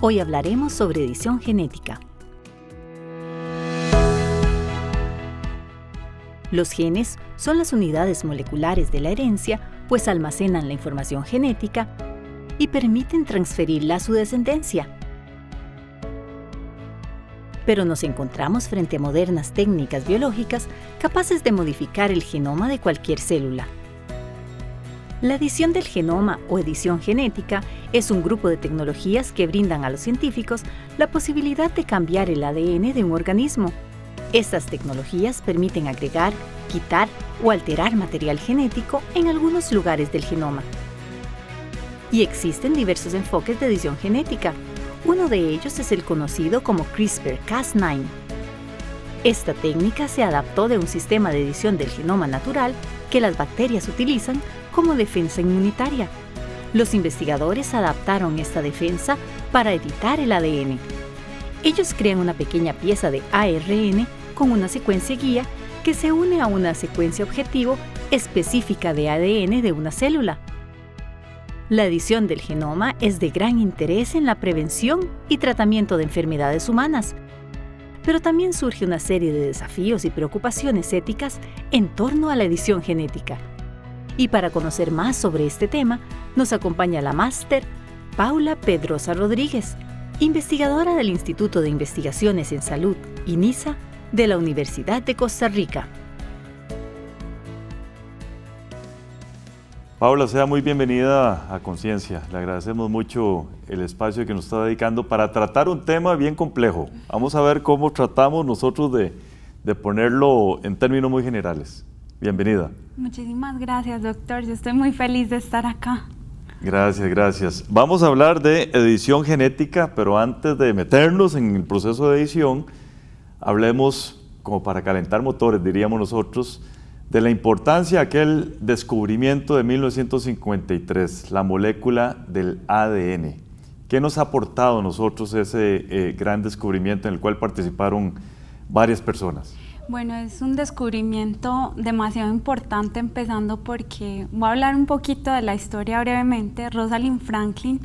Hoy hablaremos sobre edición genética. Los genes son las unidades moleculares de la herencia, pues almacenan la información genética y permiten transferirla a su descendencia. Pero nos encontramos frente a modernas técnicas biológicas capaces de modificar el genoma de cualquier célula. La edición del genoma o edición genética es un grupo de tecnologías que brindan a los científicos la posibilidad de cambiar el ADN de un organismo. Estas tecnologías permiten agregar, quitar o alterar material genético en algunos lugares del genoma. Y existen diversos enfoques de edición genética. Uno de ellos es el conocido como CRISPR-Cas9. Esta técnica se adaptó de un sistema de edición del genoma natural que las bacterias utilizan como defensa inmunitaria. Los investigadores adaptaron esta defensa para editar el ADN. Ellos crean una pequeña pieza de ARN con una secuencia guía que se une a una secuencia objetivo específica de ADN de una célula. La edición del genoma es de gran interés en la prevención y tratamiento de enfermedades humanas, pero también surge una serie de desafíos y preocupaciones éticas en torno a la edición genética. Y para conocer más sobre este tema, nos acompaña la máster Paula Pedrosa Rodríguez, investigadora del Instituto de Investigaciones en Salud, INISA, de la Universidad de Costa Rica. Paula, sea muy bienvenida a Conciencia. Le agradecemos mucho el espacio que nos está dedicando para tratar un tema bien complejo. Vamos a ver cómo tratamos nosotros de ponerlo en términos muy generales. Bienvenida. Muchísimas gracias, doctor. Yo estoy muy feliz de estar acá. Gracias, gracias. Vamos a hablar de edición genética, pero antes de meternos en el proceso de edición, hablemos, como para calentar motores, diríamos nosotros, de la importancia de aquel descubrimiento de 1953, la molécula del ADN. ¿Qué nos ha aportado a nosotros ese gran descubrimiento en el cual participaron varias personas? Bueno, es un descubrimiento demasiado importante, empezando porque voy a hablar un poquito de la historia brevemente. Rosalind Franklin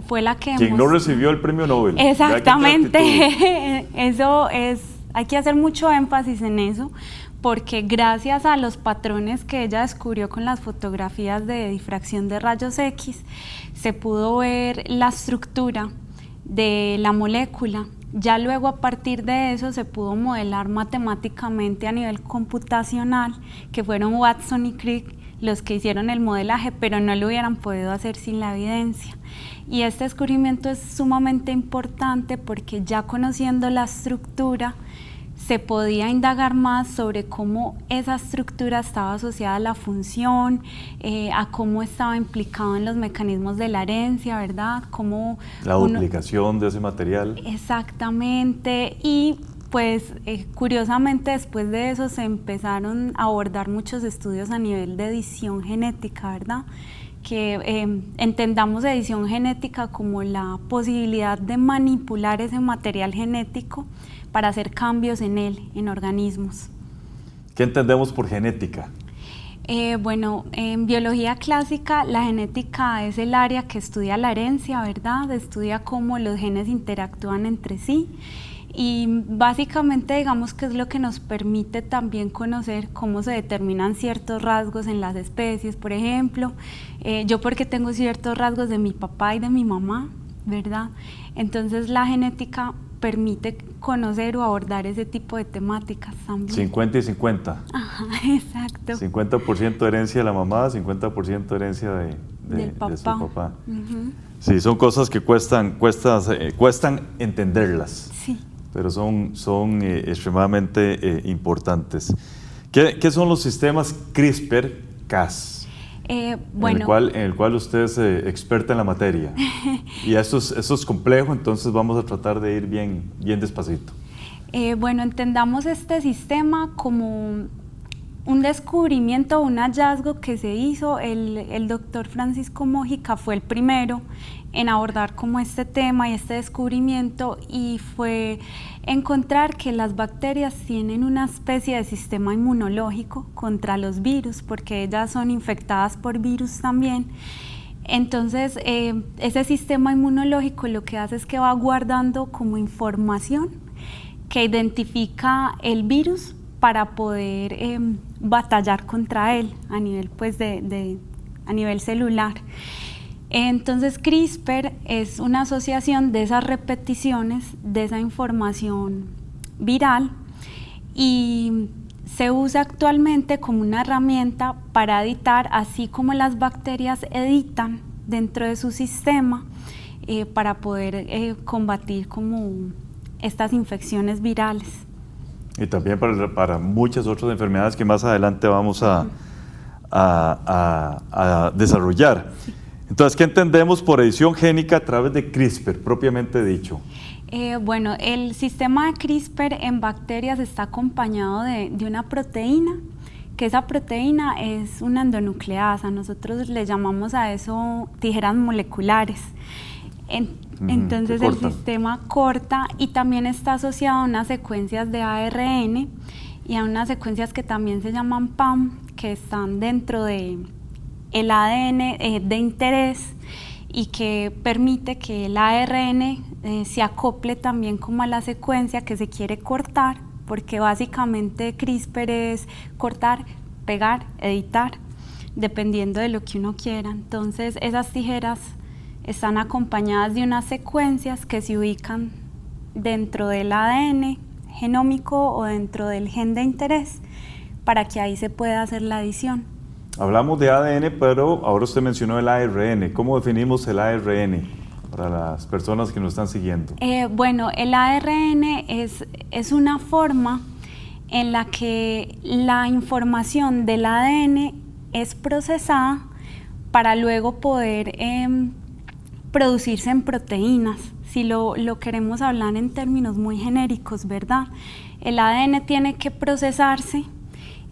fue la que... Quien no recibió el premio Nobel. Exactamente, eso es, hay que hacer mucho énfasis en eso, porque gracias a los patrones que ella descubrió con las fotografías de difracción de rayos X, se pudo ver la estructura de la molécula. Ya luego, a partir de eso, se pudo modelar matemáticamente a nivel computacional, que fueron Watson y Crick los que hicieron el modelaje, pero no lo hubieran podido hacer sin la evidencia. Y este descubrimiento es sumamente importante porque ya conociendo la estructura, se podía indagar más sobre cómo esa estructura estaba asociada a la función, a cómo estaba implicado en los mecanismos de la herencia, ¿verdad? Cómo la duplicación de ese material. Exactamente, y pues curiosamente después de eso se empezaron a abordar muchos estudios a nivel de edición genética, ¿verdad? Que entendamos edición genética como la posibilidad de manipular ese material genético para hacer cambios en él, en organismos. ¿Qué entendemos por genética? Bueno, en biología clásica la genética es el área que estudia la herencia, ¿verdad? Estudia cómo los genes interactúan entre sí y básicamente digamos que es lo que nos permite también conocer cómo se determinan ciertos rasgos en las especies. Por ejemplo, yo porque tengo ciertos rasgos de mi papá y de mi mamá, ¿verdad? Entonces la genética permite conocer o abordar ese tipo de temáticas también. 50 y 50. Ajá, exacto. 50% herencia de la mamá, 50% herencia de su papá. Uh-huh. Sí, son cosas que cuestan entenderlas, sí, pero son extremadamente importantes. ¿Qué son los sistemas CRISPR-Cas? Bueno, en el cual usted es experta en la materia. Y eso es complejo, entonces vamos a tratar de ir bien despacito. Bueno, entendamos este sistema como un descubrimiento, un hallazgo que se hizo. El doctor Francisco Mójica fue el primero en abordar como este tema y este descubrimiento, y fue encontrar que las bacterias tienen una especie de sistema inmunológico contra los virus, porque ellas son infectadas por virus también, Entonces, ese sistema inmunológico lo que hace es que va guardando como información que identifica el virus para poder batallar contra él a nivel, pues, a nivel celular. Entonces, CRISPR es una asociación de esas repeticiones de esa información viral y se usa actualmente como una herramienta para editar, así como las bacterias editan dentro de su sistema para poder combatir como estas infecciones virales. Y también para muchas otras enfermedades que más adelante vamos a desarrollar. Entonces, ¿qué entendemos por edición génica a través de CRISPR, propiamente dicho? Bueno, el sistema de CRISPR en bacterias está acompañado de una proteína, que esa proteína es una endonucleasa. Nosotros le llamamos a eso tijeras moleculares. Entonces el sistema corta y también está asociado a unas secuencias de ARN y a unas secuencias que también se llaman PAM, que están dentro del ADN de interés y que permite que el ARN se acople también como a la secuencia que se quiere cortar, porque básicamente CRISPR es cortar, pegar, editar, dependiendo de lo que uno quiera. Entonces esas tijeras están acompañadas de unas secuencias que se ubican dentro del ADN genómico o dentro del gen de interés para que ahí se pueda hacer la edición. Hablamos de ADN, pero ahora usted mencionó el ARN. ¿Cómo definimos el ARN para las personas que nos están siguiendo? Bueno, el ARN es una forma en la que la información del ADN es procesada para luego poder producirse en proteínas, si lo queremos hablar en términos muy genéricos, ¿verdad? El ADN tiene que procesarse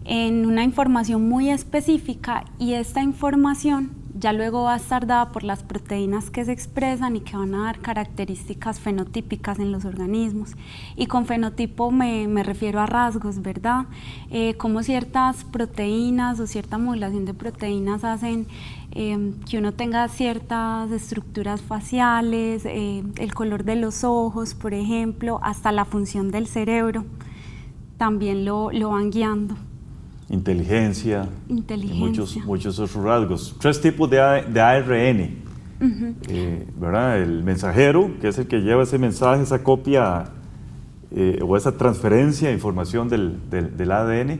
en una información muy específica y esta información ya luego va a estar dada por las proteínas que se expresan y que van a dar características fenotípicas en los organismos. Y con fenotipo me refiero a rasgos, ¿verdad? Como ciertas proteínas o cierta modulación de proteínas hacen que uno tenga ciertas estructuras faciales, el color de los ojos, por ejemplo, hasta la función del cerebro, también lo van guiando. Inteligencia. Muchos otros rasgos. 3 tipos de ARN, ¿verdad? El mensajero, que es el que lleva ese mensaje, esa copia o esa transferencia de información del ADN,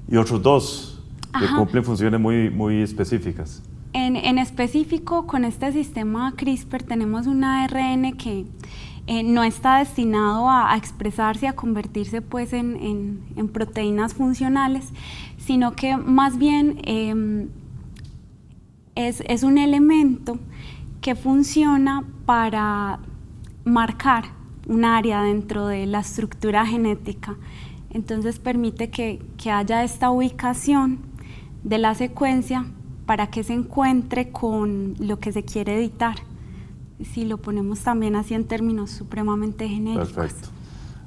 y otros 2 que cumplen funciones muy específicas. En específico, con este sistema CRISPR tenemos un ARN que no está destinado a expresarse, a convertirse pues en proteínas funcionales, sino que más bien es un elemento que funciona para marcar un área dentro de la estructura genética. Entonces permite que haya esta ubicación de la secuencia para que se encuentre con lo que se quiere editar. Si lo ponemos también así en términos supremamente genéricos. Perfecto.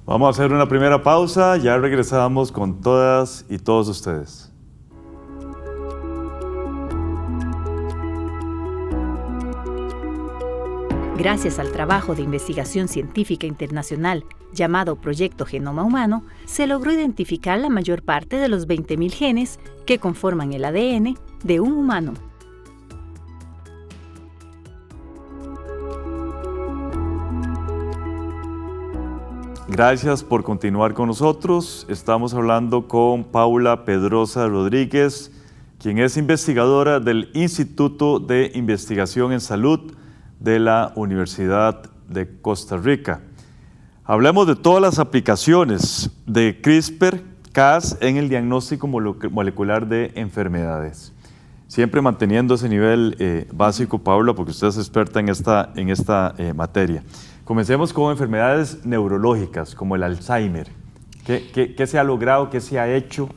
Vamos a hacer una primera pausa, ya regresamos con todas y todos ustedes. Gracias al trabajo de investigación científica internacional llamado Proyecto Genoma Humano, se logró identificar la mayor parte de los 20.000 genes que conforman el ADN de un humano. Gracias por continuar con nosotros. Estamos hablando con Paula Pedrosa Rodríguez, quien es investigadora del Instituto de Investigación en Salud de la Universidad de Costa Rica. Hablemos de todas las aplicaciones de CRISPR-Cas en el diagnóstico molecular de enfermedades. Siempre manteniendo ese nivel básico, Paula, porque usted es experta en esta materia. Comencemos con enfermedades neurológicas, como el Alzheimer. ¿Qué se ha logrado? ¿Qué se ha hecho?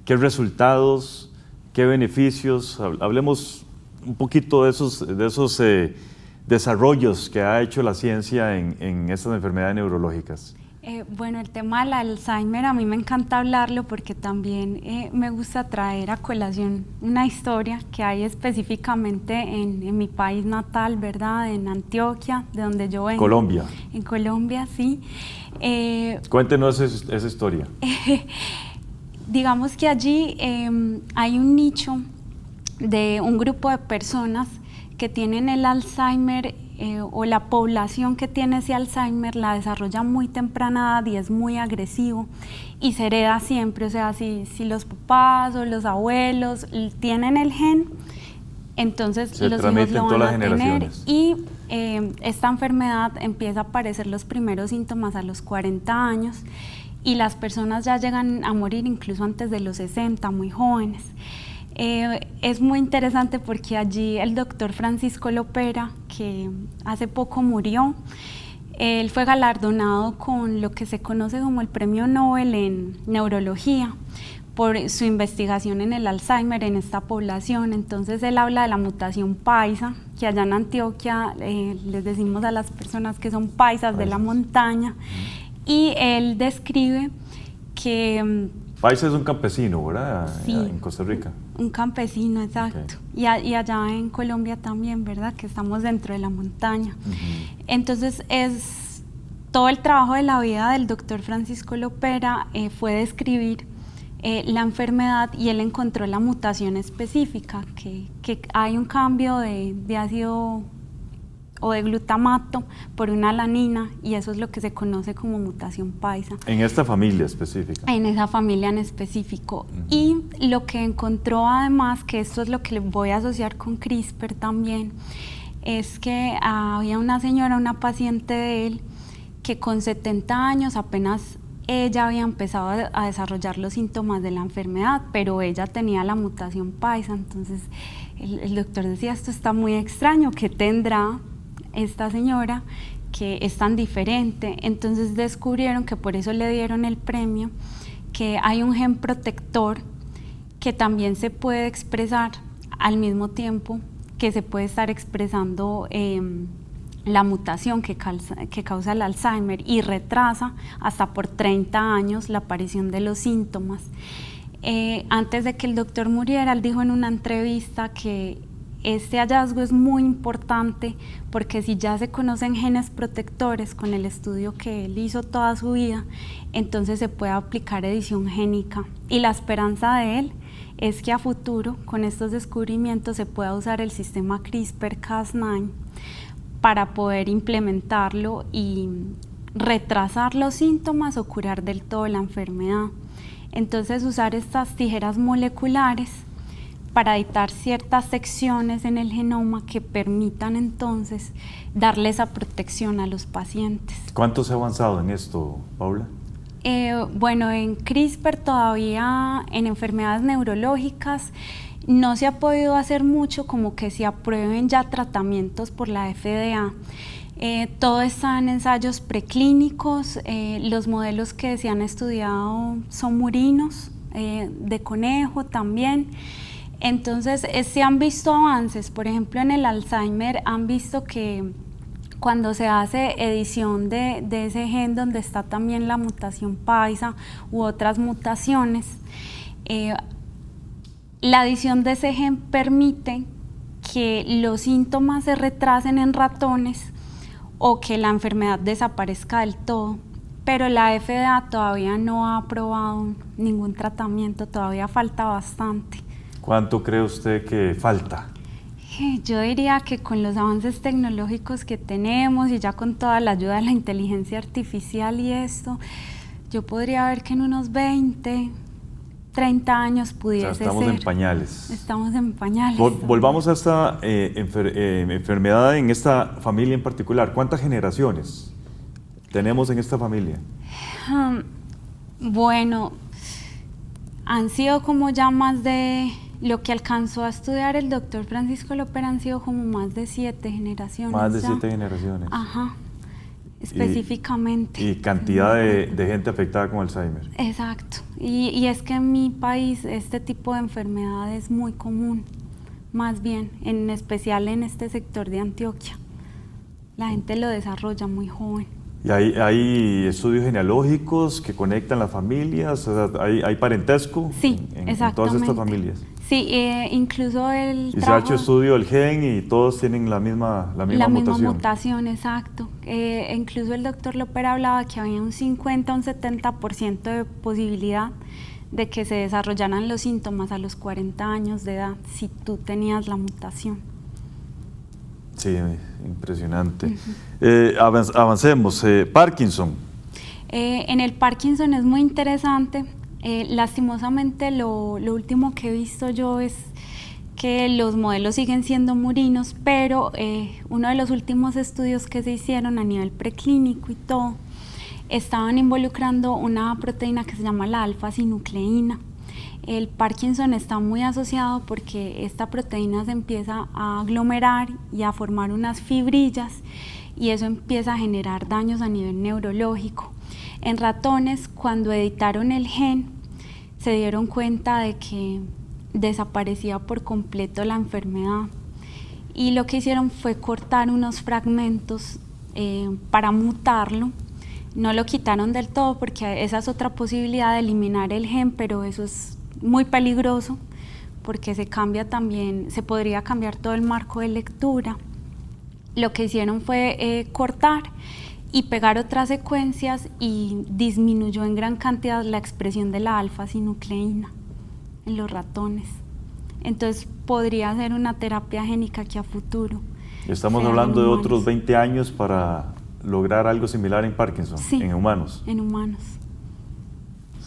¿Qué resultados? ¿Qué beneficios? Hablemos un poquito de esos desarrollos que ha hecho la ciencia en estas enfermedades neurológicas. Bueno, el tema del Alzheimer a mí me encanta hablarlo porque también me gusta traer a colación una historia que hay específicamente en mi país natal, ¿verdad? En Antioquia, de donde yo vengo. Colombia. En Colombia, sí. Cuéntenos esa historia. Digamos que allí hay un nicho de un grupo de personas que tienen el Alzheimer o la población que tiene ese Alzheimer la desarrolla muy temprana edad y es muy agresivo y se hereda siempre, o sea, si los papás o los abuelos tienen el gen, entonces los hijos lo van a tener y esta enfermedad empieza a aparecer los primeros síntomas a los 40 años y las personas ya llegan a morir incluso antes de los 60, muy jóvenes. Es muy interesante porque allí el doctor Francisco Lopera, que hace poco murió, él fue galardonado con lo que se conoce como el Premio Nobel en Neurología por su investigación en el Alzheimer en esta población. Entonces él habla de la mutación paisa, que allá en Antioquia les decimos a las personas que son paisas de la montaña, y él describe que... Paisa es un campesino, ¿verdad? Sí, en Costa Rica. Un campesino, exacto. Okay. Y allá en Colombia también, ¿verdad? Que estamos dentro de la montaña. Entonces, todo el trabajo de la vida del doctor Francisco Lopera fue describir la enfermedad y él encontró la mutación específica, que hay un cambio de ácido o de glutamato por una alanina y eso es lo que se conoce como mutación paisa. En esta familia específica. En esa familia en específico. Y lo que encontró además, que esto es lo que le voy a asociar con CRISPR también, es que había una señora, una paciente de él, que con 70 años apenas ella había empezado a desarrollar los síntomas de la enfermedad, pero ella tenía la mutación paisa. Entonces el doctor decía, esto está muy extraño, ¿qué tendrá esta señora que es tan diferente? Entonces descubrieron que por eso le dieron el premio, que hay un gen protector que también se puede expresar al mismo tiempo que se puede estar expresando la mutación que causa el Alzheimer y retrasa hasta por 30 años la aparición de los síntomas. Antes de que el doctor muriera, él dijo en una entrevista que este hallazgo es muy importante porque si ya se conocen genes protectores con el estudio que él hizo toda su vida, entonces se puede aplicar edición génica. Y la esperanza de él es que a futuro, con estos descubrimientos, se pueda usar el sistema CRISPR-Cas9 para poder implementarlo y retrasar los síntomas o curar del todo la enfermedad. Entonces usar estas tijeras moleculares para editar ciertas secciones en el genoma que permitan entonces darle esa protección a los pacientes. ¿Cuánto se ha avanzado en esto, Paula? Bueno, en CRISPR todavía en enfermedades neurológicas no se ha podido hacer mucho, como que se aprueben ya tratamientos por la FDA. Todo está en ensayos preclínicos, los modelos que se han estudiado son murinos, de conejo también. Entonces, se han visto avances, por ejemplo, en el Alzheimer han visto que cuando se hace edición de ese gen donde está también la mutación paisa u otras mutaciones, la adición de ese gen permite que los síntomas se retrasen en ratones o que la enfermedad desaparezca del todo. Pero la FDA todavía no ha aprobado ningún tratamiento, todavía falta bastante. ¿Cuánto cree usted que falta? Yo diría que con los avances tecnológicos que tenemos y ya con toda la ayuda de la inteligencia artificial y esto, yo podría ver que en unos 20, 30 años pudiese ser. Estamos en pañales. Estamos en pañales. Volvamos a esta enfermedad en esta familia en particular. ¿Cuántas generaciones tenemos en esta familia? Bueno, han sido como ya más de... Lo que alcanzó a estudiar el doctor Francisco Lopera han sido como más de 7 generaciones. Más de 7 generaciones. Ajá, específicamente. Y cantidad de gente afectada con Alzheimer. Exacto. Y es que en mi país este tipo de enfermedad es muy común, más bien, en especial en este sector de Antioquia. La gente lo desarrolla muy joven. ¿Y hay estudios genealógicos que conectan las familias? O sea, ¿hay parentesco en todas estas familias? Sí, incluso el y se ha hecho estudio del gen y todos tienen la misma mutación. La misma mutación, exacto. Incluso el doctor Loper hablaba que había un 50 o un 70% de posibilidad de que se desarrollaran los síntomas a los 40 años de edad si tú tenías la mutación. Sí, impresionante. Avancemos. Parkinson. En el Parkinson es muy interesante. Lastimosamente lo último que he visto yo es que los modelos siguen siendo murinos, pero uno de los últimos estudios que se hicieron a nivel preclínico y todo, estaban involucrando una proteína que se llama la alfa-sinucleína. El Parkinson está muy asociado porque esta proteína se empieza a aglomerar y a formar unas fibrillas y eso empieza a generar daños a nivel neurológico. En ratones, cuando editaron el gen, se dieron cuenta de que desaparecía por completo la enfermedad y lo que hicieron fue cortar unos fragmentos para mutarlo. No lo quitaron del todo porque esa es otra posibilidad de eliminar el gen, pero eso es muy peligroso porque se podría cambiar todo el marco de lectura. Lo que hicieron fue cortar y pegar otras secuencias y disminuyó en gran cantidad la expresión de la alfa-sinucleína en los ratones. Entonces podría ser una terapia génica que a futuro. Estamos hablando de otros 20 años para lograr algo similar en Parkinson, sí, en humanos. En humanos.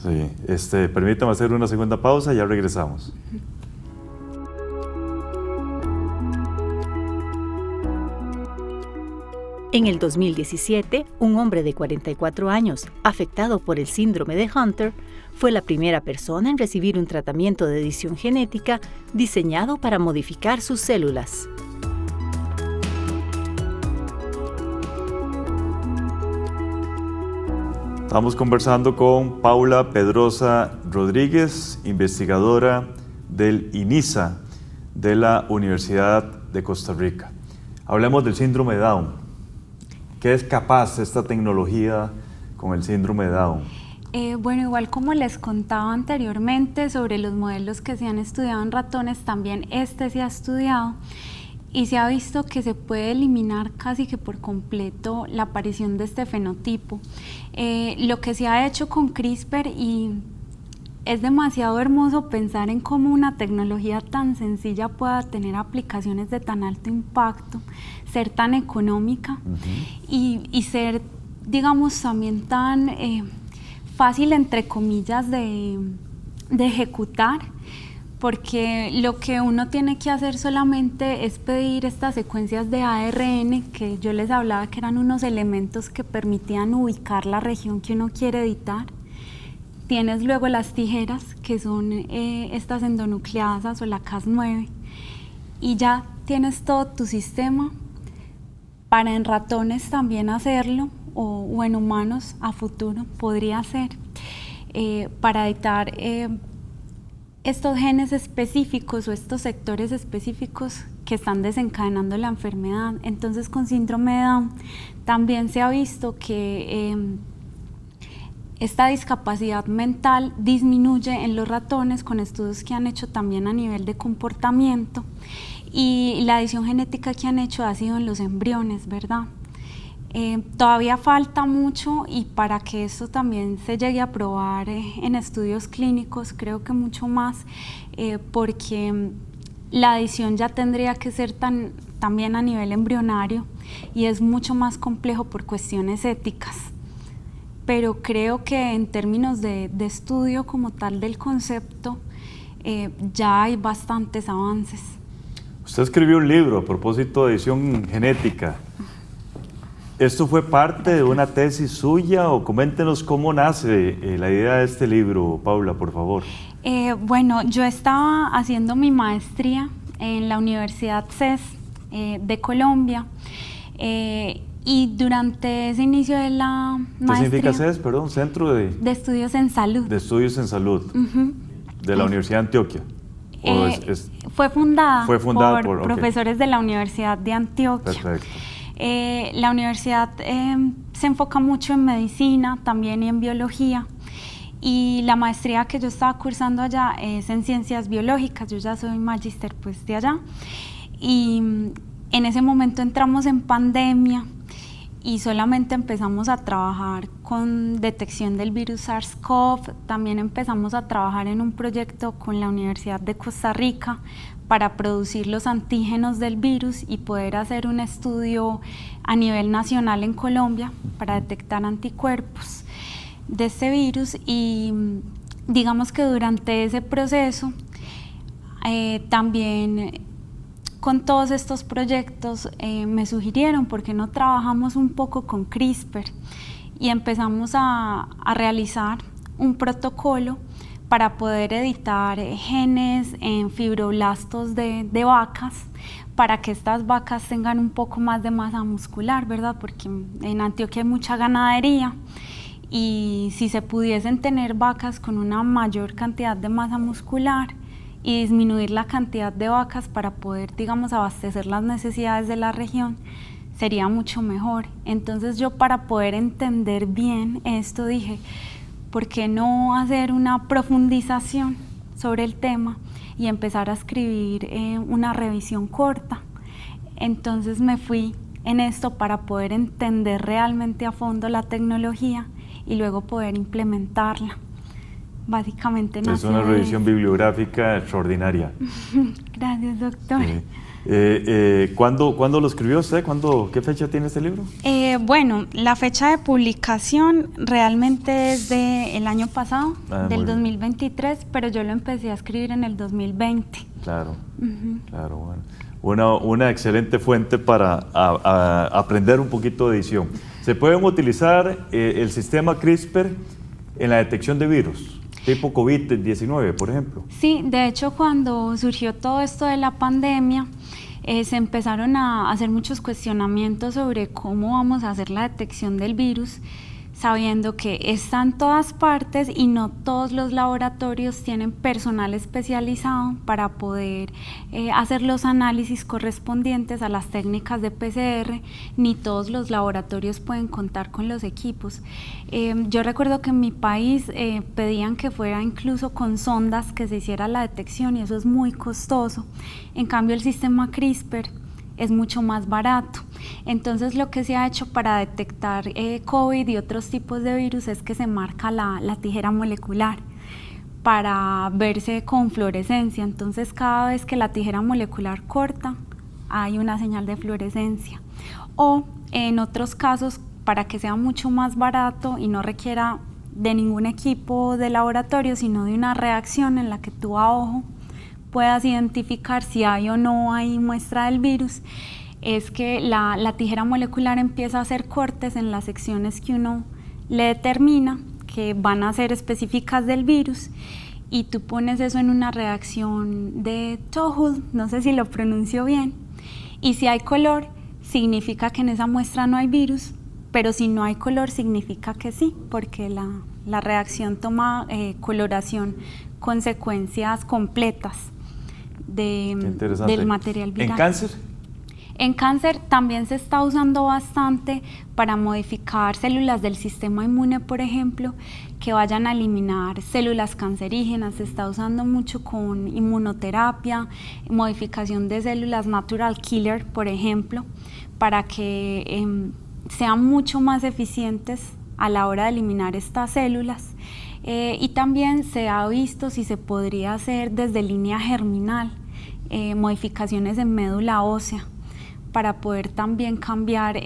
Sí, permítame hacer una segunda pausa y ya regresamos. En el 2017, un hombre de 44 años, afectado por el síndrome de Hunter, fue la primera persona en recibir un tratamiento de edición genética diseñado para modificar sus células. Estamos conversando con Paula Pedrosa Rodríguez, investigadora del INISA de la Universidad de Costa Rica. Hablemos del síndrome de Down. ¿Qué es capaz esta tecnología con el síndrome de Down? Bueno, igual como les contaba anteriormente sobre los modelos que se han estudiado en ratones, también se ha estudiado y se ha visto que se puede eliminar casi que por completo la aparición de este fenotipo. Lo que se ha hecho con CRISPR y es demasiado hermoso pensar en cómo una tecnología tan sencilla pueda tener aplicaciones de tan alto impacto, ser tan económica y ser, digamos, también tan fácil, entre comillas, de ejecutar, porque lo que uno tiene que hacer solamente es pedir estas secuencias de ARN, que yo les hablaba que eran unos elementos que permitían ubicar la región que uno quiere editar. Tienes luego las tijeras, que son estas endonucleasas o la Cas9, y ya tienes todo tu sistema para en ratones también hacerlo, o en humanos a futuro podría ser, para editar estos genes específicos o estos sectores específicos que están desencadenando la enfermedad. Entonces con síndrome de Down también se ha visto que esta discapacidad mental disminuye en los ratones con estudios que han hecho también a nivel de comportamiento y la edición genética que han hecho ha sido en los embriones, ¿verdad? Todavía falta mucho y para que esto también se llegue a probar en estudios clínicos creo que mucho más porque la edición ya tendría que ser también a nivel embrionario y es mucho más complejo por cuestiones éticas. Pero creo que en términos de estudio como tal del concepto, ya hay bastantes avances. Usted escribió un libro a propósito de edición genética. ¿Esto fue parte de una tesis suya o coméntenos cómo nace la idea de este libro, Paula, por favor? Bueno, yo estaba haciendo mi maestría en la Universidad CES de Colombia. Y durante ese inicio de la maestría... ¿Qué significa CES, perdón? Centro de Estudios en Salud. De Estudios en Salud, de la Universidad de Antioquia. Fue fundada por profesores de la Universidad de Antioquia. Perfecto. La universidad se enfoca mucho en medicina, también en biología, y la maestría que yo estaba cursando allá es en ciencias biológicas. Yo ya soy magíster pues de allá, y en ese momento entramos en pandemia y solamente empezamos a trabajar con detección del virus SARS-CoV. También empezamos a trabajar en un proyecto con la Universidad de Costa Rica para producir los antígenos del virus y poder hacer un estudio a nivel nacional en Colombia para detectar anticuerpos de este virus. Y digamos que durante ese proceso también con todos estos proyectos me sugirieron por qué no trabajamos un poco con CRISPR, y empezamos a realizar un protocolo para poder editar genes en fibroblastos de vacas, para que estas vacas tengan un poco más de masa muscular, ¿verdad? Porque en Antioquia hay mucha ganadería, y si se pudiesen tener vacas con una mayor cantidad de masa muscular y disminuir la cantidad de vacas para poder, digamos, abastecer las necesidades de la región, sería mucho mejor. Entonces yo, para poder entender bien esto, dije, ¿por qué no hacer una profundización sobre el tema y empezar a escribir una revisión corta? Entonces me fui en esto para poder entender realmente a fondo la tecnología y luego poder implementarla. Básicamente es una revisión bibliográfica extraordinaria. Gracias, doctor. Sí. ¿Cuándo lo escribió usted? ¿Qué fecha tiene este libro? Bueno, la fecha de publicación realmente es del año pasado, del 2023, pero yo lo empecé a escribir en el 2020. Claro, claro, bueno. Una excelente fuente para aprender un poquito de edición. ¿Se pueden utilizar el sistema CRISPR en la detección de virus? Tipo COVID-19, por ejemplo. Sí, de hecho, cuando surgió todo esto de la pandemia, se empezaron a hacer muchos cuestionamientos sobre cómo vamos a hacer la detección del virus, sabiendo que está en todas partes y no todos los laboratorios tienen personal especializado para poder hacer los análisis correspondientes a las técnicas de PCR, ni todos los laboratorios pueden contar con los equipos. Yo recuerdo que en mi país pedían que fuera incluso con sondas que se hiciera la detección, y eso es muy costoso. En cambio, el sistema CRISPR es mucho más barato. Entonces, lo que se ha hecho para detectar COVID y otros tipos de virus es que se marca la tijera molecular para verse con fluorescencia. Entonces, cada vez que la tijera molecular corta, hay una señal de fluorescencia. O en otros casos, para que sea mucho más barato y no requiera de ningún equipo de laboratorio, sino de una reacción en la que tú a ojo puedas identificar si hay o no hay muestra del virus, es que la tijera molecular empieza a hacer cortes en las secciones que uno le determina que van a ser específicas del virus, y tú pones eso en una reacción de Touhou, no sé si lo pronuncio bien, y si hay color, significa que en esa muestra no hay virus, pero si no hay color, significa que sí, porque la reacción toma coloración con secuencias completas del material viral. ¿En cáncer? En cáncer también se está usando bastante para modificar células del sistema inmune, por ejemplo, que vayan a eliminar células cancerígenas. Se está usando mucho con inmunoterapia, modificación de células natural killer, por ejemplo, para que sean mucho más eficientes a la hora de eliminar estas células. Y también se ha visto si se podría hacer desde línea germinal modificaciones en médula ósea para poder también cambiar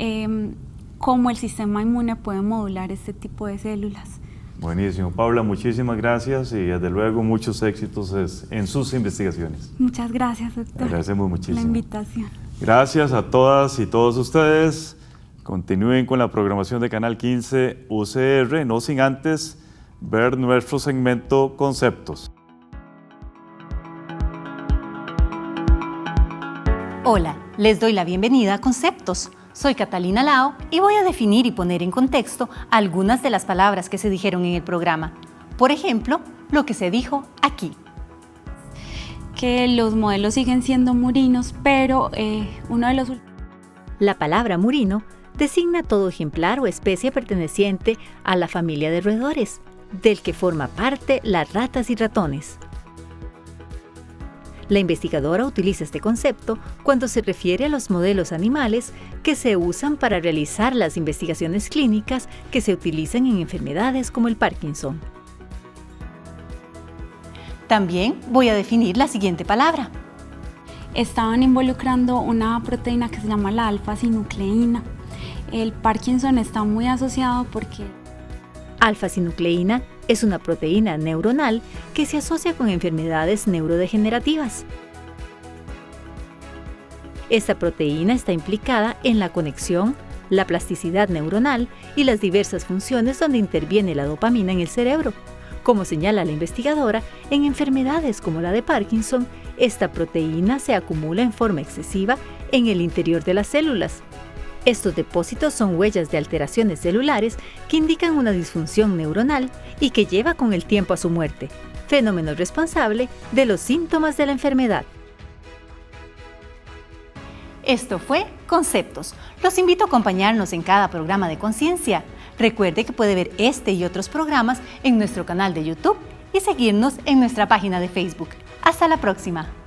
cómo el sistema inmune puede modular este tipo de células. Buenísimo. Paula, muchísimas gracias y desde luego muchos éxitos en sus investigaciones. Muchas gracias, doctor. Agradecemos muchísimo la invitación. Gracias a todas y todos ustedes. Continúen con la programación de Canal 15 UCR, no sin antes ver nuestro segmento Conceptos. Hola, les doy la bienvenida a Conceptos. Soy Catalina Lao y voy a definir y poner en contexto algunas de las palabras que se dijeron en el programa. Por ejemplo, lo que se dijo aquí. Que los modelos siguen siendo murinos, pero uno de los... La palabra murino designa todo ejemplar o especie perteneciente a la familia de roedores, del que forma parte las ratas y ratones. La investigadora utiliza este concepto cuando se refiere a los modelos animales que se usan para realizar las investigaciones clínicas que se utilizan en enfermedades como el Parkinson. También voy a definir la siguiente palabra. Estaban involucrando una proteína que se llama la alfa-sinucleína. El Parkinson está muy asociado porque Alfa-sinucleína es una proteína neuronal que se asocia con enfermedades neurodegenerativas. Esta proteína está implicada en la conexión, la plasticidad neuronal y las diversas funciones donde interviene la dopamina en el cerebro. Como señala la investigadora, en enfermedades como la de Parkinson, esta proteína se acumula en forma excesiva en el interior de las células. Estos depósitos son huellas de alteraciones celulares que indican una disfunción neuronal y que lleva con el tiempo a su muerte, fenómeno responsable de los síntomas de la enfermedad. Esto fue Conceptos. Los invito a acompañarnos en cada programa de conciencia. Recuerde que puede ver este y otros programas en nuestro canal de YouTube y seguirnos en nuestra página de Facebook. Hasta la próxima.